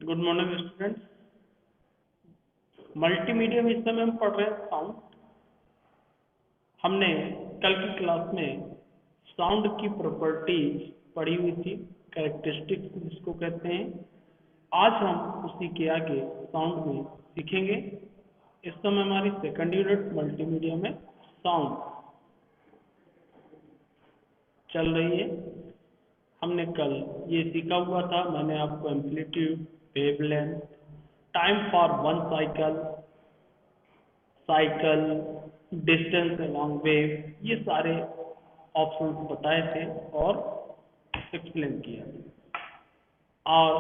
Good morning students. Multimedia में इस समय हम पढ़ रहे हैं साउंड। हमने कल की क्लास में साउंड की प्रॉपर्टीज पढ़ी हुई थी, कैरेक्टरिस्टिक्स जिसको कहते हैं। आज हम उसी के आगे साउंड में सीखेंगे। इस समय हमारी सेकंड यूनिट मल्टीमीडिया में साउंड चल रही है। हमने कल ये सीखा हुआ था, मैंने आपको amplitude, wavelength, time for one cycle, distance along wave, ये सारे ऑप्शंस बताए थे और एक्सप्लेन किया। और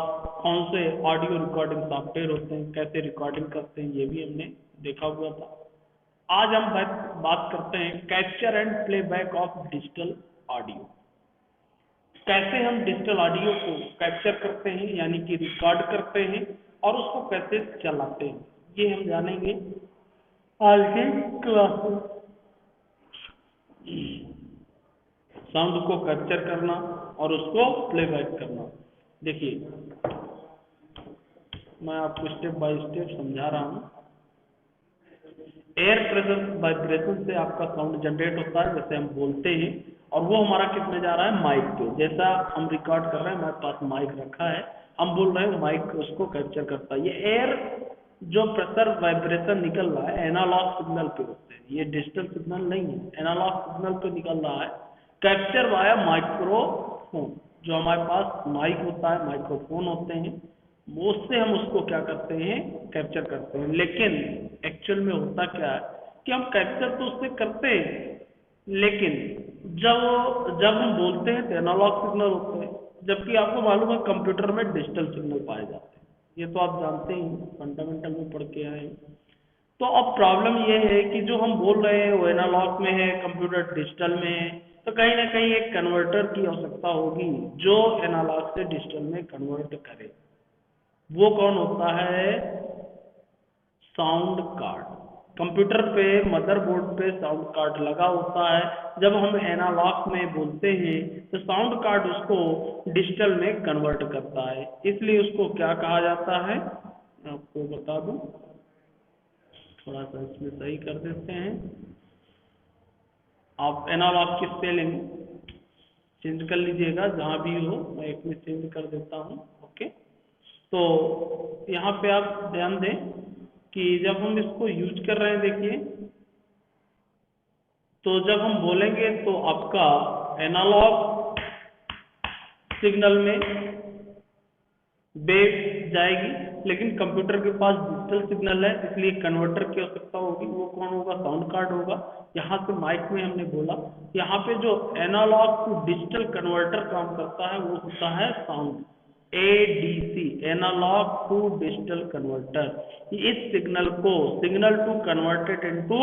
कौन से ऑडियो रिकॉर्डिंग सॉफ्टवेयर होते हैं, कैसे रिकॉर्डिंग करते हैं, ये भी हमने देखा हुआ था। आज हम बात करते हैं capture and playback of digital audio. कैसे हम डिजिटल ऑडियो को कैप्चर करते हैं, यानी कि रिकॉर्ड करते हैं, और उसको कैसे चलाते हैं, ये हम जानेंगे आज की क्लास में। साउंड को कैप्चर करना और उसको प्लेबैक करना। देखिए, मैं आपको स्टेप बाय स्टेप समझा रहा हूँ। एयर प्रेशर वाइब्रेशन से आपका साउंड जनरेट होता है, जैसे हम बोलते हैं, और वो हमारा किस में जा रहा है, माइक पे। जैसा हम रिकॉर्ड कर रहे हैं, हमारे पास माइक रखा है, हम बोल रहे हैं, माइक उसको कैप्चर करता है। ये एयर जो प्रेशर वाइब्रेशन निकल रहा है, एनालॉग सिग्नल पे होते हैं, ये डिजिटल सिग्नल नहीं है, एनालॉग सिग्नल पे निकल रहा है। कैप्चर वाया माइक्रोफोन, जो हमारे पास माइक होता है, माइक्रोफोन होते हैं, उससे हम उसको क्या करते हैं, कैप्चर करते हैं। लेकिन एक्चुअल में होता क्या है कि हम कैप्चर तो उससे करते हैं, लेकिन जब हम बोलते हैं तो एनालॉग सिग्नल होते हैं, जबकि आपको मालूम है कंप्यूटर में डिजिटल सिग्नल पाए जाते हैं। ये तो आप जानते ही, फंडामेंटल में पढ़ के आए हैं। तो अब प्रॉब्लम ये है कि जो हम बोल रहे हैं वो एनालॉग में है, कंप्यूटर डिजिटल में है, तो कहीं ना कहीं एक कन्वर्टर की आवश्यकता होगी जो एनालॉग से डिजिटल में कन्वर्ट करे। वो कौन होता है, साउंड कार्ड। कंप्यूटर पे मदरबोर्ड पे साउंड कार्ड लगा होता है। जब हम एनालॉग में बोलते हैं तो साउंड कार्ड उसको डिजिटल में कन्वर्ट करता है, इसलिए उसको क्या कहा जाता है, आपको बता दूं, थोड़ा सा इसमें सही कर देते हैं। आप एनालॉग की स्पेलिंग चेंज कर लीजिएगा, जहां भी हो, मैं एक में चेंज कर देता हूं। ओके, तो यहाँ पे आप ध्यान दें कि जब हम इसको यूज कर रहे हैं, देखिए, तो जब हम बोलेंगे तो आपका एनालॉग सिग्नल में वेव जाएगी, लेकिन कंप्यूटर के पास डिजिटल सिग्नल है, इसलिए कन्वर्टर की आवश्यकता होगी। वो कौन होगा, साउंड कार्ड होगा। यहाँ पे माइक में हमने बोला, यहाँ पे जो एनालॉग टू डिजिटल कन्वर्टर काम करता है वो होता है sound, ADC, analog to digital converter. इस सिग्नल को signal to converted into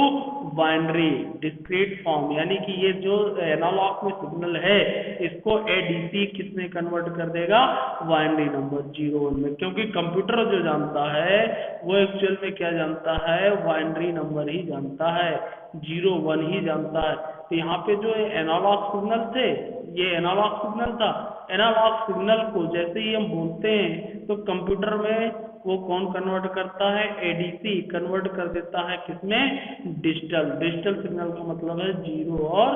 binary discrete form, यानी कि ये जो एनालॉग में सिग्नल है इसको ADC किसमें कन्वर्ट कर देगा, बाइनरी नंबर 0 1 में। क्योंकि कंप्यूटर जो जानता है वो एक्चुअल में क्या जानता है, बाइनरी नंबर ही जानता है, 0 1 ही जानता है। तो यहाँ पे जो एनालॉग सिग्नल थे, ये एनालॉग सिग्नल था। एनालॉग सिग्नल को जैसे ही हम बोलते हैं तो कंप्यूटर में वो कौन कन्वर्ट करता है, ADC कन्वर्ट कर देता है किसमें, डिजिटल। डिजिटल सिग्नल का मतलब है 0 और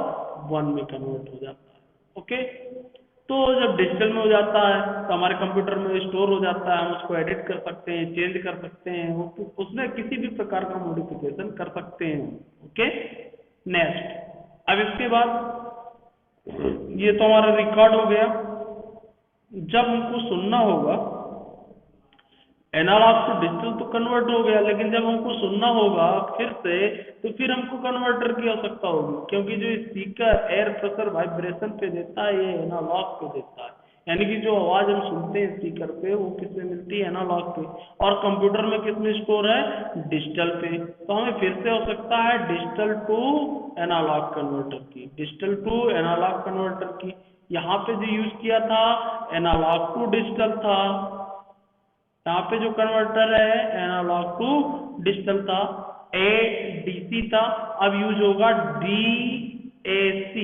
1 में कन्वर्ट हो जाता है। ओके, तो जब डिजिटल में हो जाता है तो हमारे कंप्यूटर में स्टोर हो जाता है, हम उसको एडिट कर सकते हैं, चेंज कर सकते हैं, उसमें किसी भी प्रकार का मॉडिफिकेशन कर सकते हैं। ओके, नेक्स्ट, अब इसके बाद ये तो हमारा रिकॉर्ड हो गया। जब हमको सुनना होगा, एनालॉग टू डिजिटल तो कन्वर्ट हो गया, लेकिन जब हमको सुनना होगा फिर से, तो फिर हमको कन्वर्टर की आवश्यकता होगी, क्योंकि जो स्पीकर एयर प्रेशर वाइब्रेशन पे देता है ये एनालॉग पे देता है। यानी कि जो आवाज हम सुनते हैं स्पीकर पे वो किसमें मिलती है, एनालॉग पे, और कंप्यूटर में किसमें स्टोर है, डिजिटल पे। तो हमें फिर से आवश्यकता है डिजिटल टू एनालॉग कन्वर्टर की, डिजिटल टू एनालॉग कन्वर्टर की। यहाँ पे जो यूज किया था एनालॉग टू डिजिटल था, यहाँ पे जो कन्वर्टर है एनालॉग टू डिजिटल था, ADC था। अब यूज होगा DAC,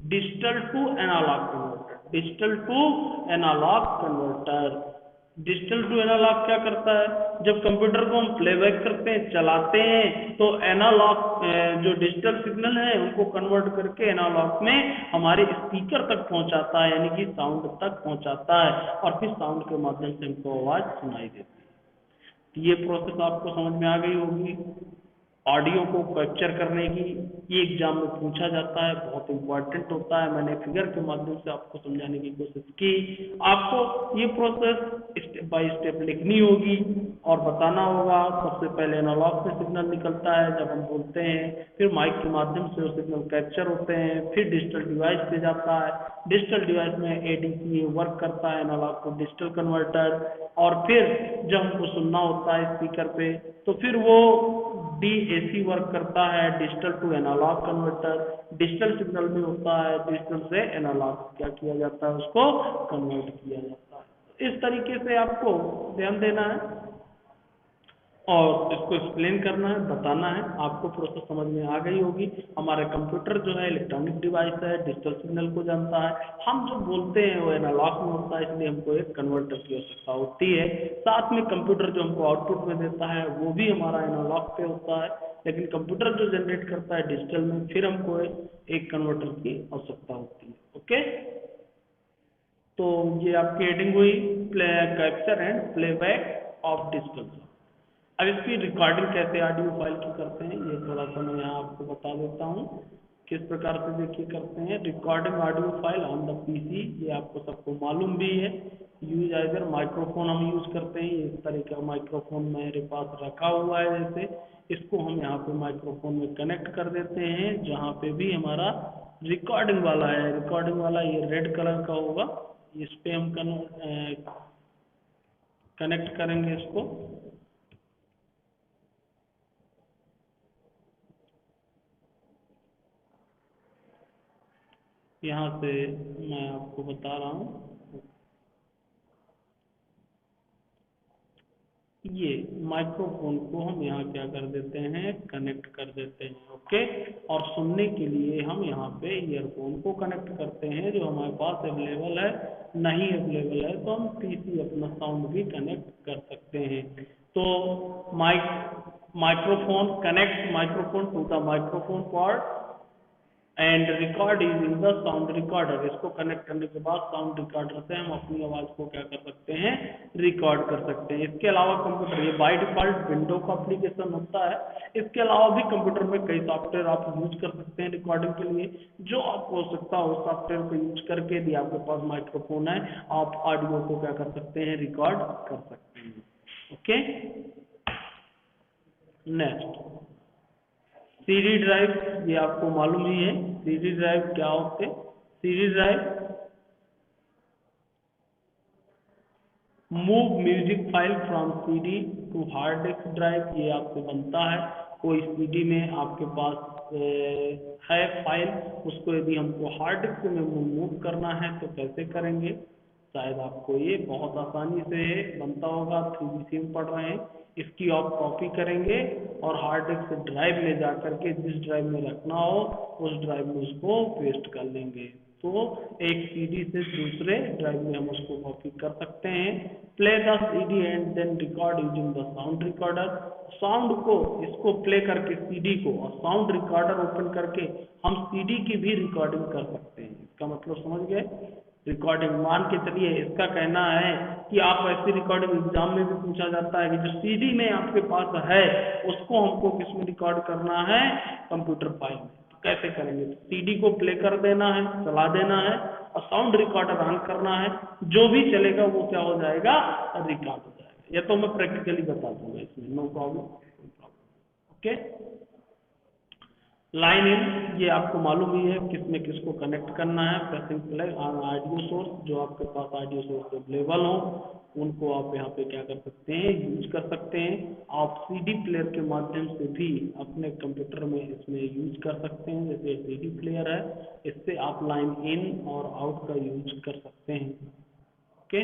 digital to analog converter, digital to analog converter. Digital to analog क्या करता है, जब कंप्यूटर को हम प्लेबैक करते हैं, चलाते हैं, तो एनालॉग जो डिजिटल सिग्नल है उनको कन्वर्ट करके एनालॉग में हमारे स्पीकर तक पहुंचाता है, यानी कि साउंड तक पहुंचाता है, और फिर साउंड के माध्यम से हमको आवाज सुनाई देती है। ये प्रोसेस आपको समझ में आ गई होगी। ऑडियो को कैप्चर करने की, ये एग्जाम में पूछा जाता है, बहुत इंपॉर्टेंट होता है। मैंने फिगर के माध्यम से आपको समझाने की कोशिश की। आपको ये प्रोसेस स्टेप बाय स्टेप लिखनी होगी और बताना होगा। सबसे पहले एनालॉग से सिग्नल निकलता है जब हम बोलते हैं, फिर माइक के माध्यम से वो सिग्नल कैप्चर होते हैं, फिर डिजिटल डिवाइस पे जाता है, डिजिटल डिवाइस में एडीसी वर्क करता है, एनालॉग टू डिजिटल कन्वर्टर, और फिर जब हमको सुनना होता है स्पीकर पे तो फिर वो डीएसी वर्क करता है, digital to analog converter, digital signal में होता है, डिजिटल से एनालॉग क्या किया जाता है, उसको कन्वर्ट किया जाता है। इस तरीके से आपको ध्यान देना है और इसको एक्सप्लेन करना है, बताना है। आपको प्रोसेस समझ में आ गई होगी। हमारा कंप्यूटर जो है इलेक्ट्रॉनिक डिवाइस है, डिजिटल सिग्नल को जानता है। हम जो बोलते हैं वो एनालॉग में होता है, इसलिए हमको एक कन्वर्टर की आवश्यकता होती है। साथ में कंप्यूटर जो हमको आउटपुट में देता है वो भी हमारा एनालॉग पे होता है, लेकिन कंप्यूटर जो जनरेट करता है डिजिटल में, फिर हमको एक कन्वर्टर की आवश्यकता होती है। ओके, तो ये आपकी हेडिंग हुई capture and playback of digital. अब इसकी रिकॉर्डिंग कैसे ऑडियो फाइल की करते हैं, ये थोड़ा सा मैं यहाँ आपको बता देता हूँ किस प्रकार से देखिए करते हैं recording audio file on the PC. ये आपको सबको मालूम भी है। यूज आइदर माइक्रोफोन हम यूज करते हैं, इस तरह का माइक्रोफोन मेरे पास रखा हुआ है, जैसे इसको हम यहाँ पे माइक्रोफोन में कनेक्ट कर देते हैं। जहाँ पे भी हमारा रिकॉर्डिंग वाला है, रिकॉर्डिंग वाला ये रेड कलर का होगा, इस पे हम कनेक्ट करेंगे इसको। यहाँ से मैं आपको बता रहा हूँ, ये माइक्रोफोन को हम यहाँ क्या कर देते हैं, कनेक्ट कर देते हैं। ओके, और सुनने के लिए हम यहाँ पे ईयरफोन को कनेक्ट करते हैं, जो हमारे पास अवेलेबल है। नहीं अवेलेबल है तो हम पीसी अपना साउंड भी कनेक्ट कर सकते हैं। तो microphone connect microphone to the microphone pod and record using the sound recorder. इसको कनेक्ट करने के बाद साउंड रिकॉर्डर से हम अपनी आवाज को क्या कर सकते हैं, रिकॉर्ड कर सकते हैं। इसके अलावा कंप्यूटर, ये बाय डिफॉल्ट विंडो का एप्लीकेशन होता है। इसके अलावा भी कंप्यूटर में कई सॉफ्टवेयर आप यूज कर सकते हैं रिकॉर्डिंग के लिए। जो आपको आवश्यकता हो उस सॉफ्टवेयर को यूज करके, यदि आपके पास माइक्रोफोन है, आप ऑडियो को क्या कर सकते हैं, रिकॉर्ड कर सकते हैं। ओके, नेक्स्ट सीडी ड्राइव, ये आपको मालूम ही है सीडी ड्राइव क्या होते हैं। CD drive move music file from CD to hard disk drive, ये आपसे बनता है। कोई सीडी में आपके पास है फाइल, उसको यदि हमको हार्ड डिस्क में मूव करना है तो कैसे करेंगे, शायद आपको ये बहुत आसानी से बनता होगा। 3BC में पढ़ रहे हैं। इसकी आप कॉपी करेंगे और हार्ड डिस्क ड्राइव में जा करके जिस ड्राइव में रखना हो उस ड्राइव में उसको पेस्ट कर लेंगे। तो एक सीडी से दूसरे ड्राइव में हम उसको कॉपी कर सकते हैं। Play the CD and then record using the sound recorder. Sound को, इसको प्ले करके सीडी को, और साउंड रिकॉर्डर ओपन करके हम सीडी की भी रिकॉर्डिंग कर सकते हैं। इसका मतलब समझ गए, रिकॉर्डिंग। मान के चलिए, इसका कहना है कि आप ऐसी रिकॉर्डिंग एग्जाम में भी पूछा जाता है कि जो सीडी में आपके पास है उसको हमको किस में रिकॉर्ड करना है, कंप्यूटर फाइल में। तो कैसे करेंगे, तो सीडी को प्ले कर देना है, चला देना है, और साउंड रिकॉर्डर ऑन करना है। जो भी चलेगा वो क्या हो जाएगा, रिकॉर्ड हो जाएगा। ये तो मैं प्रैक्टिकली बता दूंगा, इसमें no problem. Okay, line in, ये आपको मालूम ही है किसमें किसको कनेक्ट करना है। Pressing play on audio source, जो आपके पास ऑडियो सोर्स अवेलेबल हो उनको आप यहाँ पे क्या कर सकते हैं, यूज कर सकते हैं। आप सीडी प्लेयर के माध्यम से भी अपने कंप्यूटर में इसमें यूज कर सकते हैं। जैसे सीडी प्लेयर है, इससे आप लाइन इन और आउट का यूज कर सकते हैं। ओके,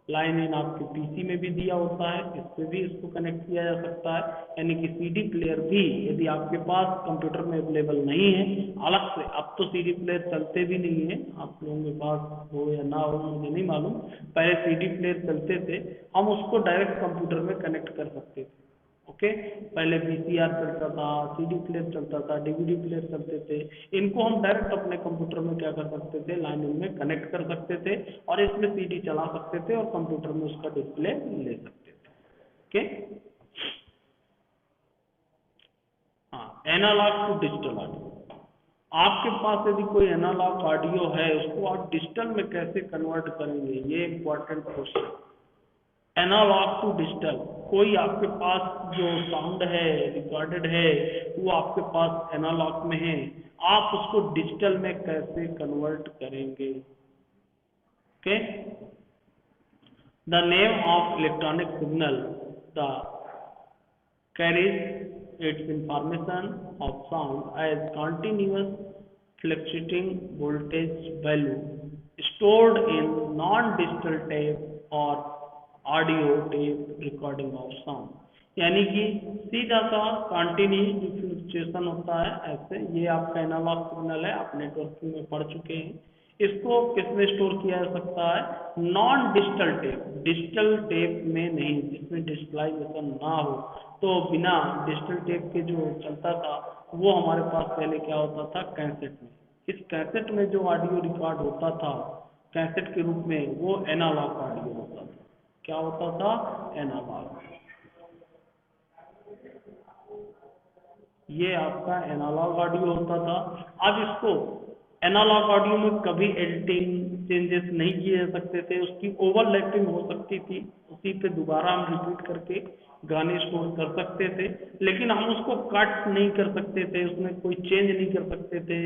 लाइन इन आपके पीसी में भी दिया होता है, इस पे भी इसको कनेक्ट किया जा सकता है। यानी कि सीडी प्लेयर भी यदि आपके पास कंप्यूटर में अवेलेबल नहीं है अलग से, अब तो सीडी प्लेयर चलते भी नहीं है, आप लोगों के पास हो या ना हो मुझे नहीं मालूम, पहले सीडी प्लेयर चलते थे, हम उसको डायरेक्ट कंप्यूटर में कनेक्ट कर सकते थे। ओके, पहले वीसीआर चलता था, सीडी प्लेयर चलता था, डीवीडी प्लेयर चलते थे, इनको हम डायरेक्ट अपने कंप्यूटर में क्या कर सकते थे, लाइन में कनेक्ट कर सकते थे और इसमें सीडी चला सकते थे और कंप्यूटर में उसका डिस्प्ले ले सकते थे। ओके, हाँ, एनालॉग टू डिजिटल ऑडियो। आपके पास यदि कोई एनालॉग ऑडियो है उसको आप डिजिटल में कैसे कन्वर्ट करेंगे, ये important question. Analog to digital, कोई आपके पास जो साउंड है रिकॉर्डेड है वो आपके पास एनालॉग में है, आप उसको डिजिटल में कैसे कन्वर्ट करेंगे। Okay, the name of electronic signal the carries its information of sound as continuous fluctuating voltage value stored in non-digital tape or audio tape recording of sound। यानी कि सीधा सा कॉन्टिन्यू फ्लक्चुएशन होता है ऐसे, ये आपका एनालॉग सिग्नल है, आप नेटवर्किंग में पढ़ चुके हैं। इसको किसमें स्टोर किया जा सकता है, non digital tape, digital tape में नहीं, जिसमें डिजिटलाइजेशन ना हो। तो बिना डिजिटल टेप के जो चलता था वो हमारे पास पहले क्या होता था, कैसेट में। इस कैसेट में जो ऑडियो रिकॉर्ड होता था कैसेट के रूप में, वो एनालॉग ऑडियो होता था। क्या होता था, एनालॉग। ये आपका एनालॉग ऑडियो होता था। अब इसको एनालॉग ऑडियो में कभी एडिटिंग चेंजेस नहीं किए जा सकते थे, उसकी ओवरलैपिंग हो सकती थी, उसी पे दोबारा हम रिपीट करके गाने स्टोर कर सकते थे, लेकिन हम उसको कट नहीं कर सकते थे, उसमें कोई चेंज नहीं कर सकते थे,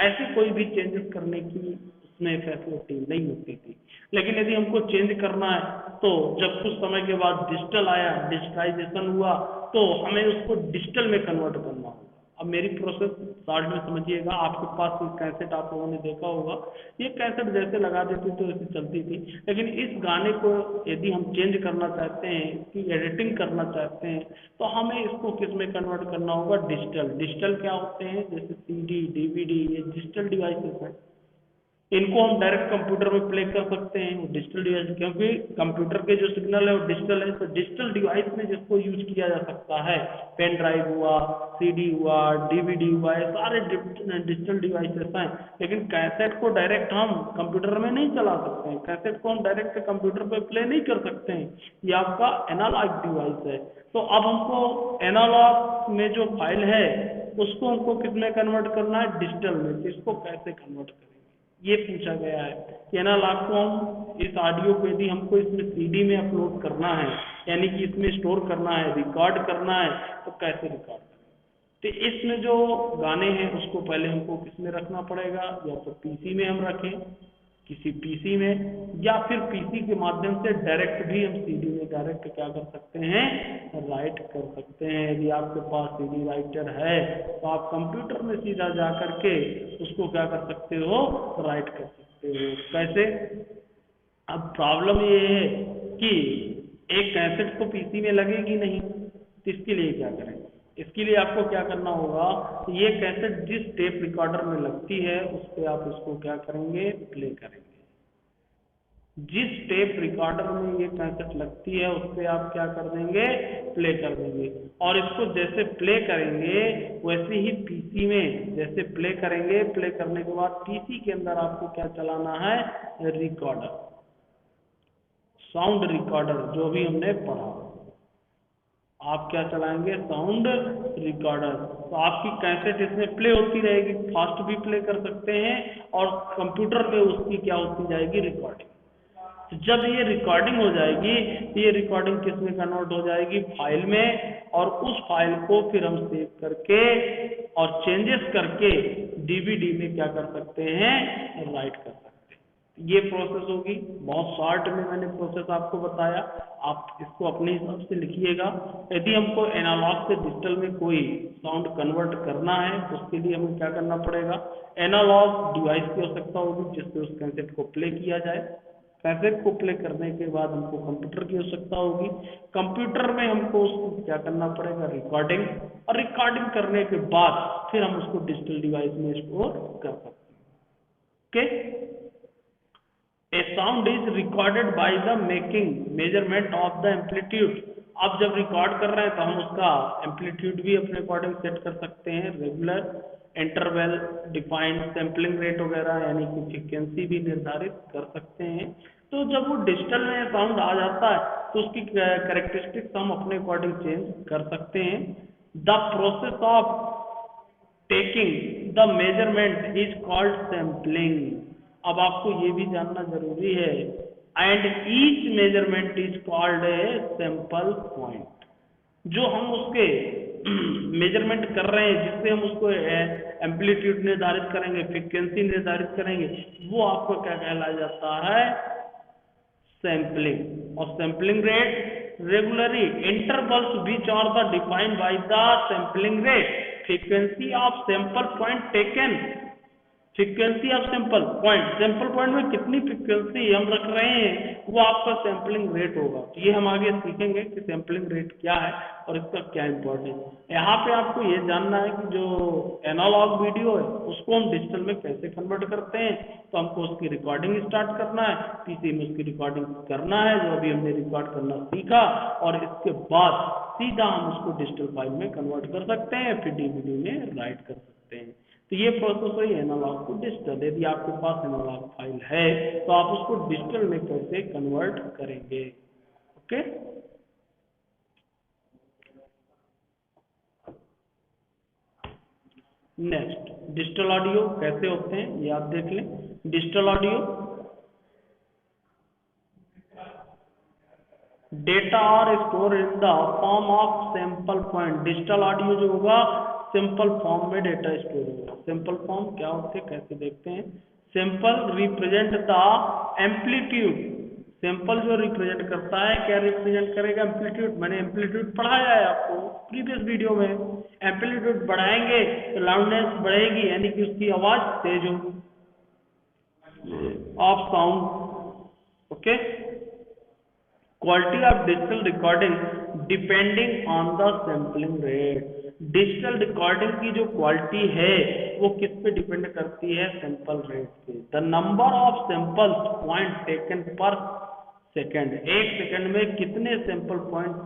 ऐसी कोई भी चेंजेस करने की उसमें फैसिलिटी नहीं होती थी। लेकिन यदि हमको चेंज करना है तो जब कुछ समय के बाद डिजिटल आया, डिजिटाइजेशन हुआ, तो हमें उसको डिजिटल में कन्वर्ट करना होगा। अब मेरी प्रोसेस शॉर्ट में समझिएगा। आपके पास एक कैसेट आप लोगों ने देखा होगा, ये कैसेट जैसे लगा देते तो ऐसे चलती थी, लेकिन इस गाने को यदि हम चेंज करना चाहते हैं, इसकी एडिटिंग करना चाहते हैं, तो हमें इसको किस में कन्वर्ट करना होगा, डिजिटल। डिजिटल क्या होते हैं, जैसे सीडी, डीवीडी, ये डिजिटल डिवाइसेस हैं, इनको हम डायरेक्ट कंप्यूटर में प्ले कर सकते हैं, वो डिजिटल डिवाइस, क्योंकि कंप्यूटर के जो सिग्नल है वो डिजिटल है, तो डिजिटल डिवाइस में जिसको यूज किया जा सकता है, पेन ड्राइव हुआ, सीडी हुआ, डीवीडी हुआ, ये सारे डिजिटल डिवाइसेस हैं। लेकिन कैसेट को डायरेक्ट हम कंप्यूटर में नहीं चला सकते हैं, कैसेट को हम डायरेक्ट कंप्यूटर पे प्ले नहीं कर सकते हैं, ये आपका एनालॉग डिवाइस है। तो अब हमको एनालॉग में जो फाइल है उसको हमको किसमें कन्वर्ट करना है, डिजिटल में। तो इसको कैसे कन्वर्ट करेंगे, ये पूछा गया है कि एनालॉग को हम, इस ऑडियो को यदि हमको इसमें सीडी में अपलोड करना है, यानी कि इसमें स्टोर करना है, रिकॉर्ड करना है, तो कैसे रिकॉर्ड करें। तो इसमें जो गाने हैं उसको पहले हमको किसमें रखना पड़ेगा, या तो पीसी में हम रखें, किसी पीसी में, या फिर पीसी के माध्यम से डायरेक्ट भी हम सीडी में डायरेक्ट क्या कर सकते हैं, राइट कर सकते हैं। यदि आपके पास सीडी राइटर है तो आप कंप्यूटर में सीधा जा करके उसको क्या कर सकते हो, राइट कर सकते हो। कैसे, अब प्रॉब्लम ये है कि एक कैसेट तो पीसी में लगेगी नहीं, तो इसके लिए क्या करें, इसके लिए आपको क्या करना होगा, ये कैसेट जिस टेप रिकॉर्डर में लगती है उस पर आप उसको क्या करेंगे, प्ले करेंगे। जिस टेप रिकॉर्डर में ये कैसेट लगती है उस पर आप क्या कर देंगे, प्ले कर देंगे। और इसको जैसे प्ले करेंगे वैसे ही पीसी में जैसे प्ले करेंगे, प्ले करने के बाद पीसी के अंदर आपको क्या चलाना है, रिकॉर्डर, साउंड रिकॉर्डर, जो भी हमने पढ़ा, आप क्या चलाएंगे, साउंड रिकॉर्डर। तो आपकी कैसेट इसमें प्ले होती रहेगी, फास्ट भी प्ले कर सकते हैं, और कंप्यूटर में उसकी क्या होती जाएगी, रिकॉर्डिंग। तो जब ये रिकॉर्डिंग हो जाएगी, ये रिकॉर्डिंग किस में कन्वर्ट हो जाएगी, फाइल में, और उस फाइल को फिर हम सेव करके और चेंजेस करके डीवीडी में क्या कर सकते हैं, राइट कर सकते हैं। ये प्रोसेस होगी, बहुत शॉर्ट में मैंने प्रोसेस आपको बताया, आप इसको अपने हिसाब से लिखिएगा। यदि हमको एनालॉग से डिजिटल में कोई साउंड कन्वर्ट करना है तो उसके लिए हमें क्या करना पड़ेगा, एनालॉग डिवाइस की आवश्यकता होगी जिससे उस कैसेट को प्ले किया जाए, पैसे को प्ले करने के बाद हमको कंप्यूटर की आवश्यकता होगी। कंप्यूटर में हमको उसको क्या करना पड़ेगा, रिकॉर्डिंग, और रिकॉर्डिंग करने के बाद फिर हम उसको डिजिटल डिवाइस में स्टोर कर सकते हैं। Okay, A sound is recorded by the making measurement of the amplitude. आप जब रिकॉर्ड कर रहे हैं तो हम उसका एम्पलीट्यूड भी अपने अकॉर्डिंग सेट कर सकते हैं, regular, interval, defined, sampling rate वगैरह, यानी कि फ्रीक्वेंसी भी निर्धारित कर सकते हैं। तो जब वो डिजिटल में साउंड आ जाता है तो उसकी कैरेक्टरिस्टिक्स हम अपने अकॉर्डिंग चेंज कर सकते हैं। The process of taking the measurement is called sampling. अब आपको ये भी जानना जरूरी है, and each measurement is called a sample point. जो हम उसके मेजरमेंट कर रहे हैं, जिससे हम उसको एम्पलीट्यूड निर्धारित करेंगे, फ्रीक्वेंसी निर्धारित करेंगे, वो आपको क्या कहलाया जाता है, सैंपलिंग। और sampling rate regularly intervals which are the defined by the sampling rate, frequency of sample point taken, frequency of sample point, sample point में कितनी फ्रीक्वेंसी हम रख रहे हैं वो आपका सैंपलिंग रेट होगा। तो ये हम आगे सीखेंगे कि सैंपलिंग रेट क्या है और इसका क्या इंपॉर्टेंस है। यहाँ पे आपको ये जानना है कि जो एनालॉग वीडियो है उसको हम डिजिटल में कैसे कन्वर्ट करते हैं। तो हमको उसकी रिकॉर्डिंग स्टार्ट करना है, पीसी में उसकी रिकॉर्डिंग करना है जो अभी हमने रिकॉर्ड करना सीखा, और इसके बाद सीधा हम उसको डिजिटल फाइल में कन्वर्ट कर सकते हैं, फिर डीवीडी में राइट कर सकते हैं। तो ये प्रोसेस है एनालॉग टू डिजिटल। यदि आपके पास एनालॉग फाइल है तो आप उसको डिजिटल में कैसे कन्वर्ट करेंगे। ओके, नेक्स्ट डिजिटल ऑडियो कैसे होते हैं ये आप देख लें। Digital audio, data are store in the form of sample point. Digital audio जो होगा सिंपल फॉर्म में डेटा स्टोर होगा। सिंपल फॉर्म क्या होते हैं कैसे देखते हैं। Simple represent the amplitude, simple जो रिप्रेजेंट करता है, क्या रिप्रेजेंट करेगा, एम्पलीट्यूड। मैंने एम्पलीट्यूड पढ़ाया है आपको प्रीवियस वीडियो में। एम्पलीट्यूड बढ़ाएंगे तो लाउडनेस बढ़ेगी, यानी कि उसकी आवाज तेज होगी, of sound. Okay, quality of digital recording depending on the sampling rate. Digital recording की जो क्वालिटी है वो किस पे डिपेंड करती है, सैंपल रेट पे। The number of samples point taken पर सेकेंड, एक सेकेंड में कितने सैंपल पॉइंट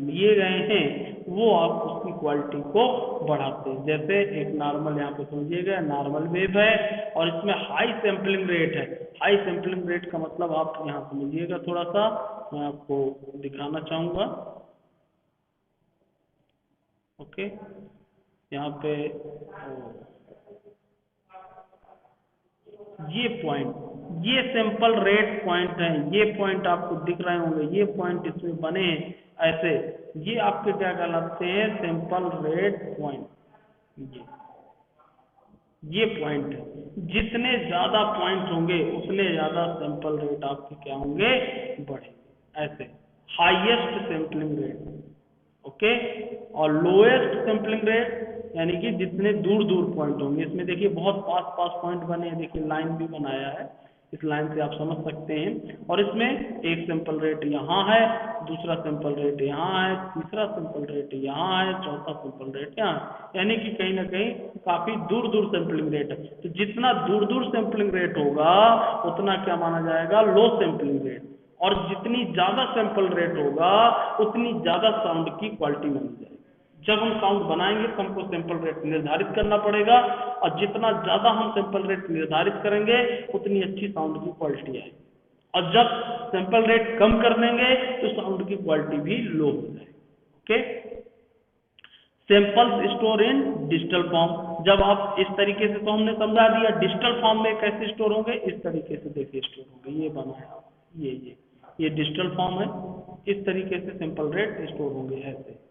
लिए गए हैं वो आप उसकी क्वालिटी को बढ़ाते हैं। जैसे एक नॉर्मल, यहाँ पे समझिएगा, नॉर्मल वेव है और इसमें हाई सैंपलिंग रेट है। हाई सैंपलिंग रेट का मतलब आप यहाँ समझिएगा थोड़ा सा, मैं आपको दिखाना चाहूंगा। ओके, यहाँ पे ये पॉइंट, ये सैंपल रेट पॉइंट है, ये पॉइंट आपको दिख रहे होंगे, ये पॉइंट इसमें बने हैं ऐसे, ये आपके क्या कहलाते हैं, सैंपल रेट पॉइंट। ये पॉइंट है, जितने ज्यादा पॉइंट होंगे उतने ज्यादा सैंपल रेट आपके क्या होंगे, बढ़ेंगे। ऐसे हाईएस्ट सैंपलिंग रेट, ओके, और लोएस्ट सैंपलिंग रेट यानी कि जितने दूर दूर पॉइंट होंगे। इसमें देखिए बहुत पास पास पॉइंट बने हैं, देखिए लाइन भी बनाया है, इस लाइन से आप समझ सकते हैं। और इसमें एक सैंपल रेट यहाँ है, दूसरा सैंपल रेट यहाँ है, तीसरा सैंपल रेट यहाँ है, चौथा सैंपल रेट यहाँ है, यानी कि कहीं ना कहीं काफी दूर दूर सैंपलिंग रेट है। तो जितना दूर दूर सैंपलिंग रेट होगा उतना क्या माना जाएगा, लो सैंपलिंग रेट। और जितनी ज्यादा सैंपल रेट होगा उतनी ज्यादा साउंड की क्वालिटी मानी जाएगी। जब हम साउंड बनाएंगे तो हमको सैंपल रेट निर्धारित करना पड़ेगा, और जितना ज्यादा हम सैंपल रेट निर्धारित करेंगे उतनी अच्छी साउंड की क्वालिटी आएगी। और जब सैंपल रेट कम कर देंगे तो साउंड की क्वालिटी भी लो हो जाएगी। Okay, samples store in digital form. जब आप इस तरीके से, तो हमने समझा दिया डिजिटल फॉर्म में कैसे स्टोर होंगे, इस तरीके से देखिए स्टोर होंगे। ये बना है, ये डिजिटल फॉर्म है, इस तरीके से सिंपल रेट स्टोर होंगे ऐसे।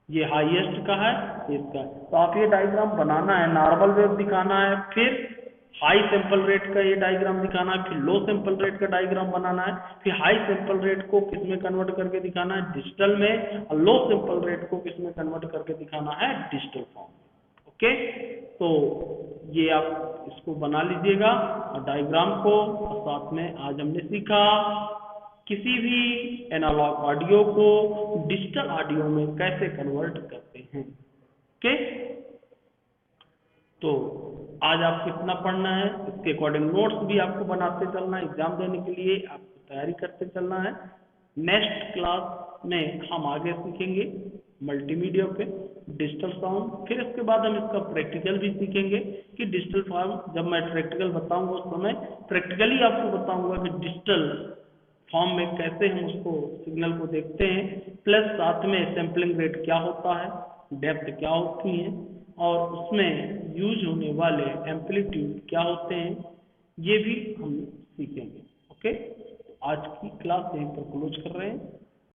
ये हाईएस्ट का है, इसका। तो आप ये डायग्राम बनाना है, नॉर्मल वेव दिखाना है, फिर हाई सैंपल रेट का ये डायग्राम दिखाना है, फिर लो सैंपल रेट का डायग्राम बनाना है, फिर हाई सैंपल रेट को किस में कन्वर्ट करके दिखाना है, डिजिटल में, और लो सैंपल रेट को किस में कन्वर्ट करके दिखाना है, डिजिटल फॉर्म में। ओके, तो ये आप इसको बना लीजिएगा डायग्राम को। और साथ में आज हमने सीखा किसी भी एनालॉग ऑडियो को डिजिटल ऑडियो में कैसे कन्वर्ट करते हैं। ओके, तो आज आपको इतना पढ़ना है, इसके अकॉर्डिंग नोट्स भी आपको बनाते चलना है, एग्जाम देने के लिए आपको तैयारी करते चलना है। नेक्स्ट क्लास में हम आगे सीखेंगे मल्टीमीडिया पे डिजिटल साउंड, फिर इसके बाद हम इसका प्रैक्टिकल भी सीखेंगे कि डिजिटल फॉर्म, जब मैं प्रैक्टिकल बताऊंगा उस समय प्रैक्टिकली आपको बताऊंगा कि डिजिटल फॉर्म में कैसे हम उसको सिग्नल को देखते हैं, प्लस साथ में सैम्पलिंग रेट क्या होता है, डेप्थ क्या होती है, और उसमें यूज होने वाले एम्पलीट्यूड क्या होते हैं, ये भी हम सीखेंगे। ओके, आज की क्लास यहीं पर क्लोज कर रहे हैं।